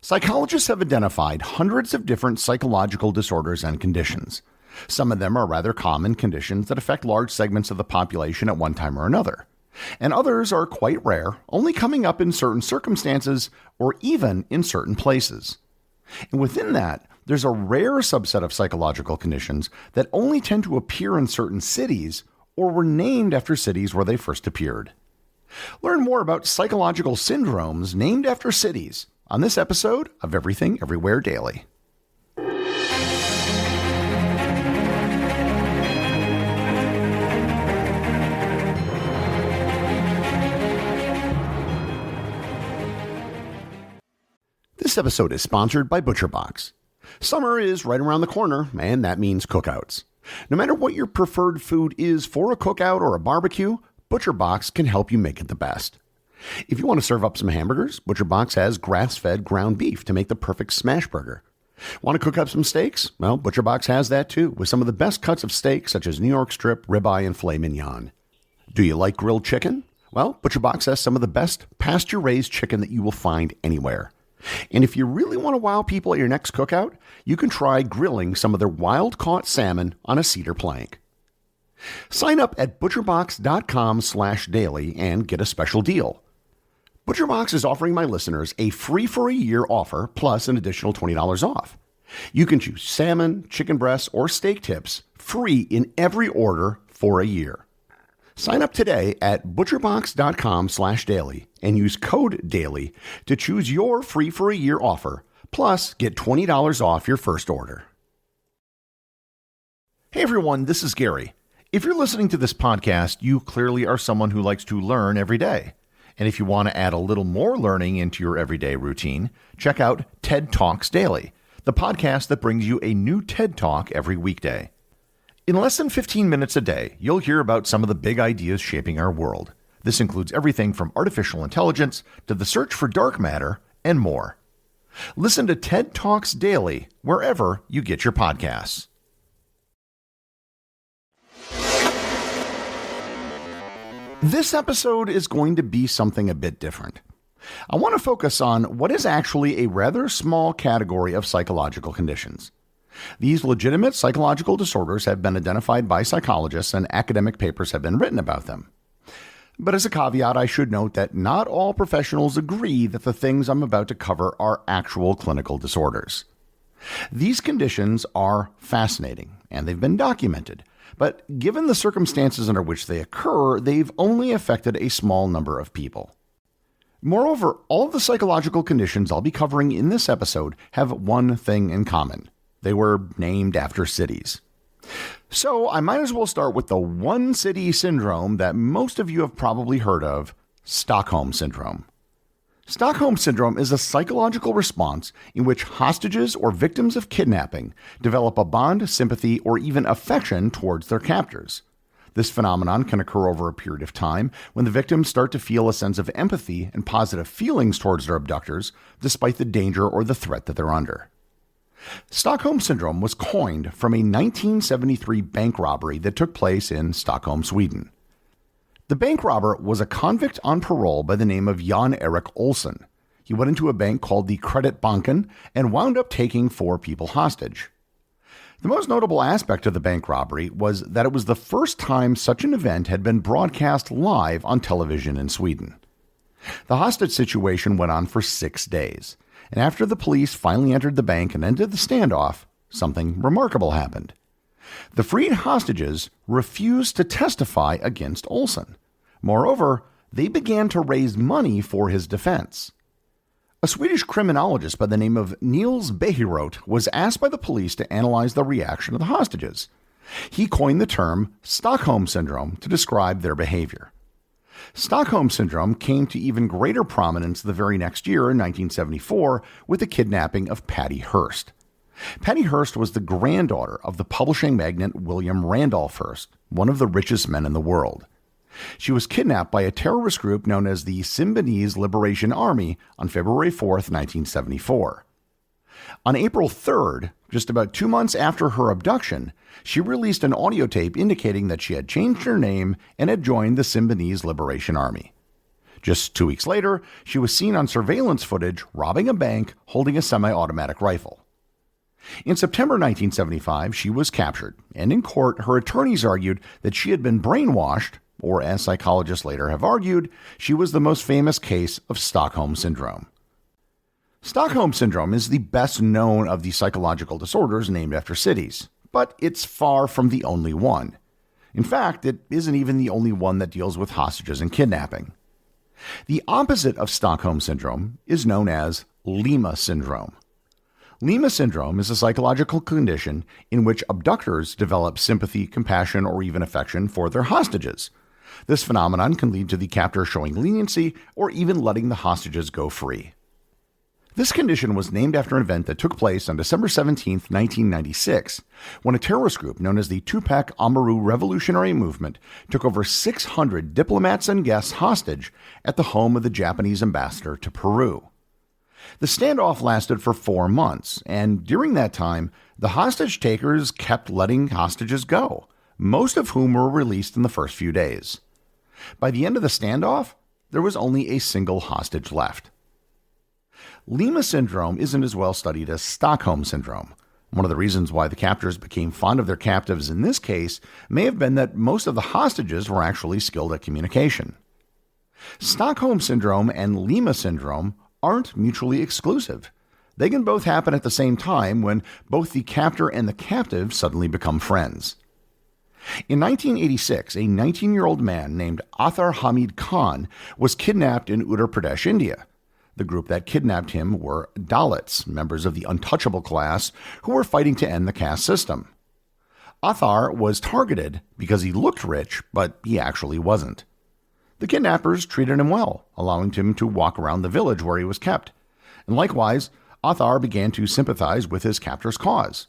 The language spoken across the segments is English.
Psychologists have identified hundreds of different psychological disorders and conditions. Some of them are rather common conditions that affect large segments of the population at one time or another. And others are quite rare, only coming up in certain circumstances or even in certain places. And within that, there's a rare subset of psychological conditions that only tend to appear in certain cities or were named after cities where they first appeared. Learn more about psychological syndromes named after cities on this episode of Everything Everywhere Daily. This episode is sponsored by ButcherBox. Summer is right around the corner, and that means cookouts. No matter what your preferred food is for a cookout or a barbecue, ButcherBox can help you make it the best. If you want to serve up some hamburgers, ButcherBox has grass-fed ground beef to make the perfect smash burger. Want to cook up some steaks? Well, ButcherBox has that too, with some of the best cuts of steak such as New York strip, ribeye, and filet mignon. Do you like grilled chicken? Well, ButcherBox has some of the best pasture-raised chicken that you will find anywhere. And if you really want to wow people at your next cookout, you can try grilling some of their wild-caught salmon on a cedar plank. Sign up at butcherbox.com/daily and get a special deal. ButcherBox is offering my listeners a free-for-a-year offer plus an additional $20 off. You can choose salmon, chicken breasts, or steak tips free in every order for a year. Sign up today at butcherbox.com/daily and use code DAILY to choose your free-for-a-year offer, plus get $20 off your first order. Hey everyone, this is Gary. If you're listening to this podcast, you clearly are someone who likes to learn every day. And if you want to add a little more learning into your everyday routine, check out TED Talks Daily, the podcast that brings you a new TED Talk every weekday. In less than 15 minutes a day, you'll hear about some of the big ideas shaping our world. This includes everything from artificial intelligence to the search for dark matter and more. Listen to TED Talks Daily wherever you get your podcasts. This episode is going to be something a bit different. I want to focus on what is actually a rather small category of psychological conditions. These legitimate psychological disorders have been identified by psychologists and academic papers have been written about them. But as a caveat, I should note that not all professionals agree that the things I'm about to cover are actual clinical disorders. These conditions are fascinating, and they've been documented. But given the circumstances under which they occur, they've only affected a small number of people. Moreover, all of the psychological conditions I'll be covering in this episode have one thing in common. They were named after cities. So I might as well start with the one city syndrome that most of you have probably heard of, Stockholm Syndrome. Stockholm Syndrome is a psychological response in which hostages or victims of kidnapping develop a bond, sympathy, or even affection towards their captors. This phenomenon can occur over a period of time when the victims start to feel a sense of empathy and positive feelings towards their abductors, despite the danger or the threat that they're under. Stockholm Syndrome was coined from a 1973 bank robbery that took place in Stockholm, Sweden. The bank robber was a convict on parole by the name of Jan Erik Olsson. He went into a bank called the Credit Banken and wound up taking 4 people hostage. The most notable aspect of the bank robbery was that it was the first time such an event had been broadcast live on television in Sweden. The hostage situation went on for 6 days, and after the police finally entered the bank and ended the standoff, something remarkable happened. The freed hostages refused to testify against Olsson. Moreover, they began to raise money for his defense. A Swedish criminologist by the name of Niels Bejerot was asked by the police to analyze the reaction of the hostages. He coined the term Stockholm Syndrome to describe their behavior. Stockholm Syndrome came to even greater prominence the very next year in 1974 with the kidnapping of Patty Hearst. Patty Hearst was the granddaughter of the publishing magnate William Randolph Hearst, one of the richest men in the world. She was kidnapped by a terrorist group known as the Symbionese Liberation Army on February 4, 1974. On April 3rd, just about 2 months after her abduction, she released an audio tape indicating that she had changed her name and had joined the Symbionese Liberation Army. Just 2 weeks later, she was seen on surveillance footage robbing a bank holding a semi-automatic rifle. In September 1975, she was captured, and in court, her attorneys argued that she had been brainwashed, or as psychologists later have argued, she was the most famous case of Stockholm Syndrome. Stockholm Syndrome is the best known of the psychological disorders named after cities, but it's far from the only one. In fact, it isn't even the only one that deals with hostages and kidnapping. The opposite of Stockholm Syndrome is known as Lima Syndrome. Lima Syndrome is a psychological condition in which abductors develop sympathy, compassion, or even affection for their hostages. This phenomenon can lead to the captor showing leniency or even letting the hostages go free. This condition was named after an event that took place on December 17, 1996, when a terrorist group known as the Tupac Amaru Revolutionary Movement took over 600 diplomats and guests hostage at the home of the Japanese ambassador to Peru. The standoff lasted for 4 months, and during that time, the hostage takers kept letting hostages go, most of whom were released in the first few days. By the end of the standoff, there was only a single hostage left. Lima Syndrome isn't as well studied as Stockholm Syndrome. One of the reasons why the captors became fond of their captives in this case may have been that most of the hostages were actually skilled at communication. Stockholm Syndrome and Lima Syndrome aren't mutually exclusive. They can both happen at the same time when both the captor and the captive suddenly become friends. In 1986, a 19-year-old man named Athar Hamid Khan was kidnapped in Uttar Pradesh, India. The group that kidnapped him were Dalits, members of the untouchable class who were fighting to end the caste system. Athar was targeted because he looked rich, but he actually wasn't. The kidnappers treated him well, allowing him to walk around the village where he was kept. And likewise, Athar began to sympathize with his captor's cause.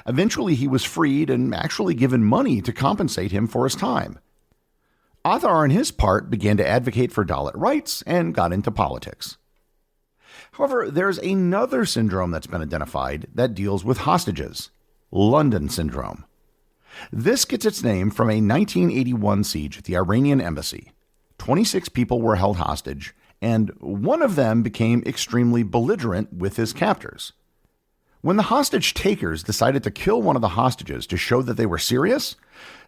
Eventually, he was freed and actually given money to compensate him for his time. Athar, on his part, began to advocate for Dalit rights and got into politics. However, there's another syndrome that's been identified that deals with hostages, London Syndrome. This gets its name from a 1981 siege at the Iranian embassy. 26 people were held hostage, and one of them became extremely belligerent with his captors. When the hostage takers decided to kill one of the hostages to show that they were serious,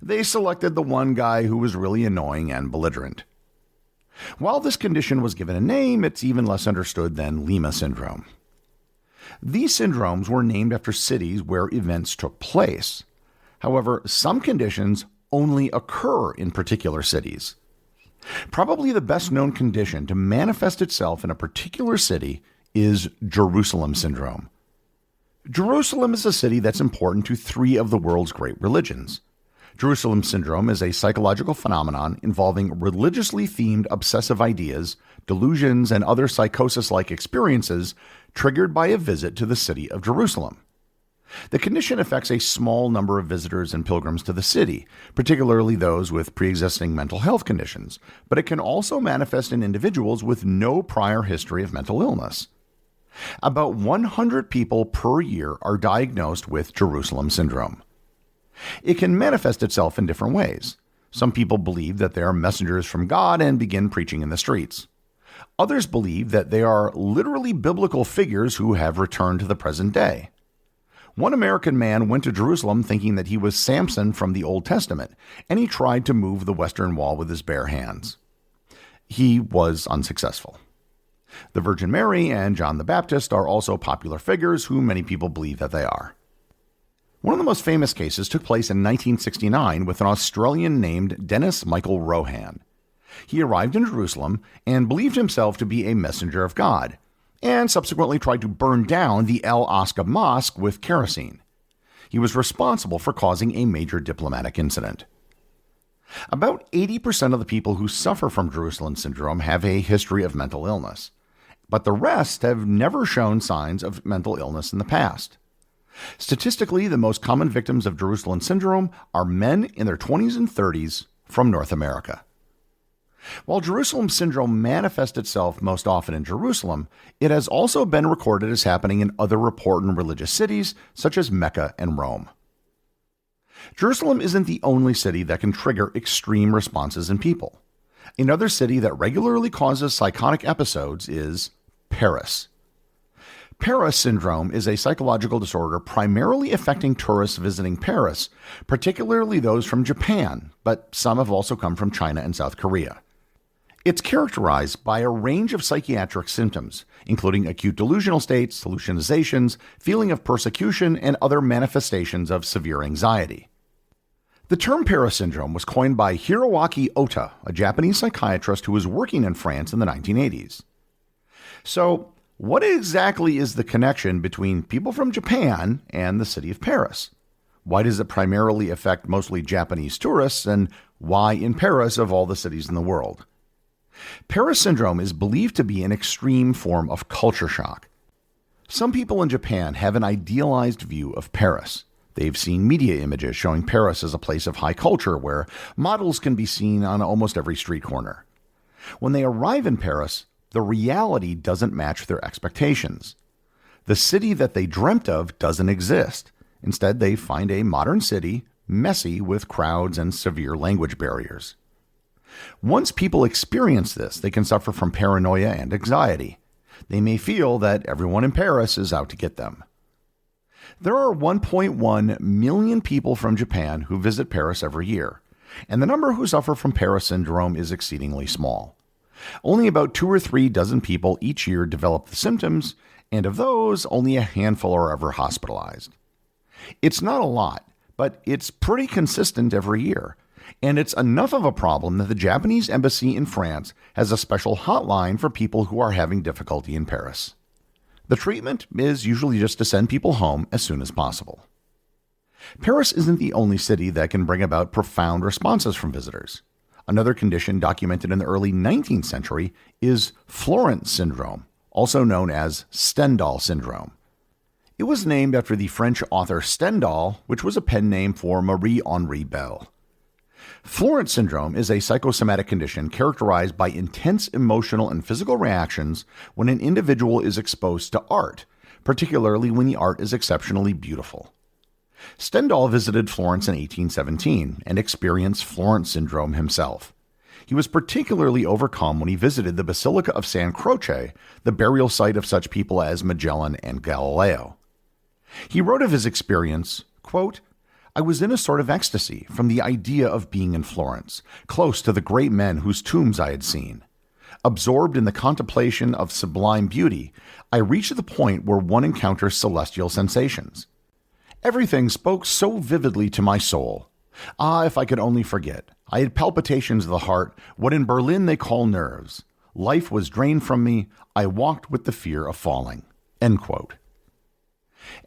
they selected the one guy who was really annoying and belligerent. While this condition was given a name, it's even less understood than Lima Syndrome. These syndromes were named after cities where events took place. However, some conditions only occur in particular cities. Probably the best known condition to manifest itself in a particular city is Jerusalem Syndrome. Jerusalem is a city that's important to 3 of the world's great religions. Jerusalem Syndrome is a psychological phenomenon involving religiously themed obsessive ideas, delusions, and other psychosis-like experiences triggered by a visit to the city of Jerusalem. The condition affects a small number of visitors and pilgrims to the city, particularly those with pre-existing mental health conditions, but it can also manifest in individuals with no prior history of mental illness. About 100 people per year are diagnosed with Jerusalem Syndrome. It can manifest itself in different ways. Some people believe that they are messengers from God and begin preaching in the streets. Others believe that they are literally biblical figures who have returned to the present day. One American man went to Jerusalem thinking that he was Samson from the Old Testament, and he tried to move the Western Wall with his bare hands. He was unsuccessful. The Virgin Mary and John the Baptist are also popular figures who many people believe that they are. One of the most famous cases took place in 1969 with an Australian named Dennis Michael Rohan. He arrived in Jerusalem and believed himself to be a messenger of God, and subsequently tried to burn down the El Aqsa Mosque with kerosene. He was responsible for causing a major diplomatic incident. About 80% of the people who suffer from Jerusalem Syndrome have a history of mental illness, but the rest have never shown signs of mental illness in the past. Statistically, the most common victims of Jerusalem Syndrome are men in their 20s and 30s from North America. While Jerusalem Syndrome manifests itself most often in Jerusalem, it has also been recorded as happening in other important religious cities such as Mecca and Rome. Jerusalem isn't the only city that can trigger extreme responses in people. Another city that regularly causes psychotic episodes is Paris. Paris syndrome is a psychological disorder primarily affecting tourists visiting Paris, particularly those from Japan, but some have also come from China and South Korea. It's characterized by a range of psychiatric symptoms, including acute delusional states, hallucinations, feeling of persecution, and other manifestations of severe anxiety. The term Paris syndrome was coined by Hiroaki Ota, a Japanese psychiatrist who was working in France in the 1980s. So, what exactly is the connection between people from Japan and the city of Paris? Why does it primarily affect mostly Japanese tourists, and why in Paris of all the cities in the world? Paris syndrome is believed to be an extreme form of culture shock. Some people in Japan have an idealized view of Paris. They've seen media images showing Paris as a place of high culture where models can be seen on almost every street corner. When they arrive in Paris, the reality doesn't match their expectations. The city that they dreamt of doesn't exist. Instead, they find a modern city, messy with crowds and severe language barriers. Once people experience this, they can suffer from paranoia and anxiety. They may feel that everyone in Paris is out to get them. There are 1.1 million people from Japan who visit Paris every year, and the number who suffer from Paris syndrome is exceedingly small. Only about 2 or 3 dozen people each year develop the symptoms, and of those, only a handful are ever hospitalized. It's not a lot, but it's pretty consistent every year, and it's enough of a problem that the Japanese embassy in France has a special hotline for people who are having difficulty in Paris. The treatment is usually just to send people home as soon as possible. Paris isn't the only city that can bring about profound responses from visitors. Another condition documented in the early 19th century is Florence syndrome, also known as Stendhal syndrome. It was named after the French author Stendhal, which was a pen name for Marie-Henri Belle. Florence syndrome is a psychosomatic condition characterized by intense emotional and physical reactions when an individual is exposed to art, particularly when the art is exceptionally beautiful. Stendhal visited Florence in 1817 and experienced Florence syndrome himself. He was particularly overcome when he visited the Basilica of San Croce, the burial site of such people as Magellan and Galileo. He wrote of his experience, quote, "I was in a sort of ecstasy from the idea of being in Florence, close to the great men whose tombs I had seen. Absorbed in the contemplation of sublime beauty, I reached the point where one encounters celestial sensations. Everything spoke so vividly to my soul. Ah, if I could only forget. I had palpitations of the heart, what in Berlin they call nerves. Life was drained from me. I walked with the fear of falling." End quote.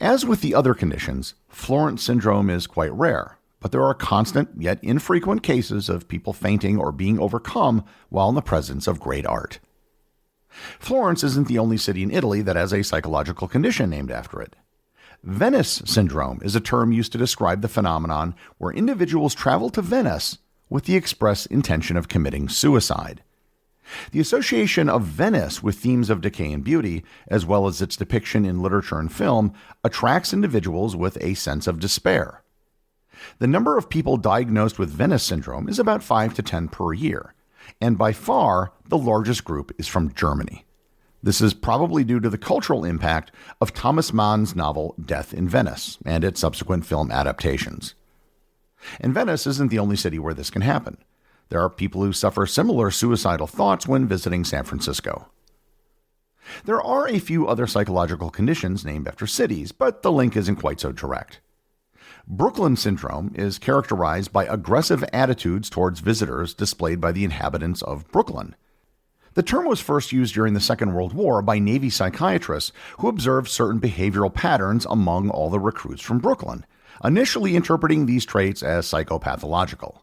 As with the other conditions, Florence syndrome is quite rare, but there are constant yet infrequent cases of people fainting or being overcome while in the presence of great art. Florence isn't the only city in Italy that has a psychological condition named after it. Venice syndrome is a term used to describe the phenomenon where individuals travel to Venice with the express intention of committing suicide. The association of Venice with themes of decay and beauty, as well as its depiction in literature and film, attracts individuals with a sense of despair. The number of people diagnosed with Venice syndrome is about 5 to 10 per year, and by far the largest group is from Germany. This is probably due to the cultural impact of Thomas Mann's novel Death in Venice and its subsequent film adaptations. And Venice isn't the only city where this can happen. There are people who suffer similar suicidal thoughts when visiting San Francisco. There are a few other psychological conditions named after cities, but the link isn't quite so direct. Brooklyn syndrome is characterized by aggressive attitudes towards visitors displayed by the inhabitants of Brooklyn. The term was first used during the Second World War by Navy psychiatrists who observed certain behavioral patterns among all the recruits from Brooklyn, initially interpreting these traits as psychopathological.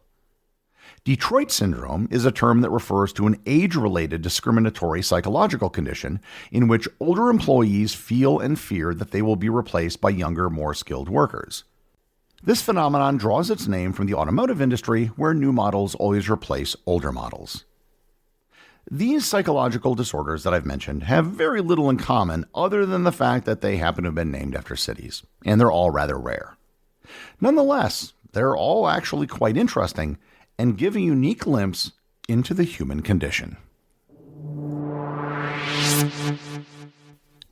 Detroit syndrome is a term that refers to an age-related discriminatory psychological condition in which older employees feel and fear that they will be replaced by younger, more skilled workers. This phenomenon draws its name from the automotive industry, where new models always replace older models. These psychological disorders that I've mentioned have very little in common other than the fact that they happen to have been named after cities, and they're all rather rare. Nonetheless, they're all actually quite interesting and give a unique glimpse into the human condition.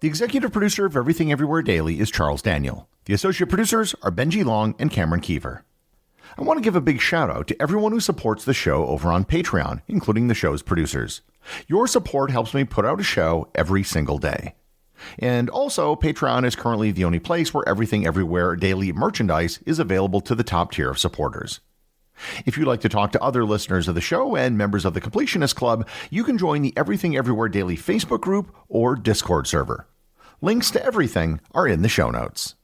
The executive producer of Everything Everywhere Daily is Charles Daniel. The associate producers are Benji Long and Cameron Keever. I want to give a big shout out to everyone who supports the show over on Patreon, including the show's producers. Your support helps me put out a show every single day. And also, Patreon is currently the only place where Everything Everywhere Daily merchandise is available to the top tier of supporters. If you'd like to talk to other listeners of the show and members of the Completionist Club, you can join the Everything Everywhere Daily Facebook group or Discord server. Links to everything are in the show notes.